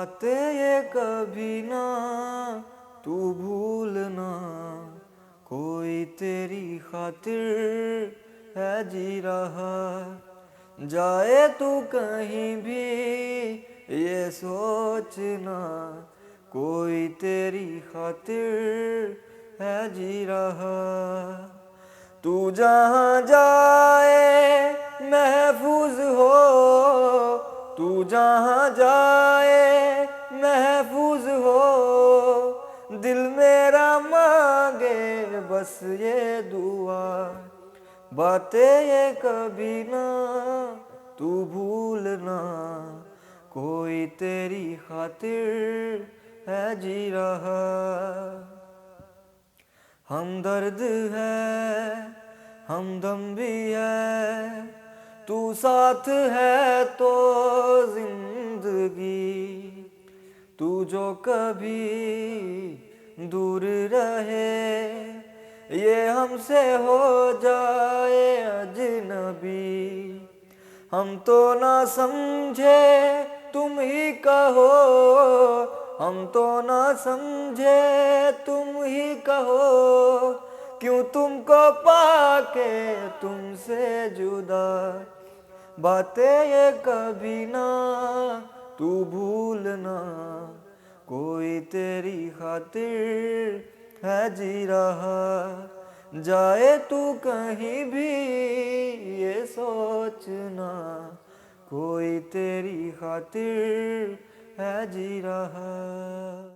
बातें ये कभी ना तू भूलना, कोई तेरी खातिर है जी रहा। जाए तू कहीं भी ये सोचना, कोई तेरी खातिर है जी रहा। तू जहाँ जाए महफूज हो, तू जहाँ जाए महफूज हो। दिल मेरा मांगे बस ये दुआ, बातें ये कभी ना तू भूलना, कोई तेरी खातिर है जी रहा। हमदर्द है हमदम भी है, तू साथ है तो जिंदगी। तू जो कभी दूर रहे, ये हमसे हो जाए अजनबी। हम तो ना समझे तुम ही कहो, हम तो ना समझे तुम ही कहो। क्यों तुमको पाके तुमसे जुदा, बातें ये कभी ना तू भूलना, कोई तेरी खातिर है जी रहा। जाए तू कहीं भी ये सोचना, कोई तेरी खातिर है जी रहा।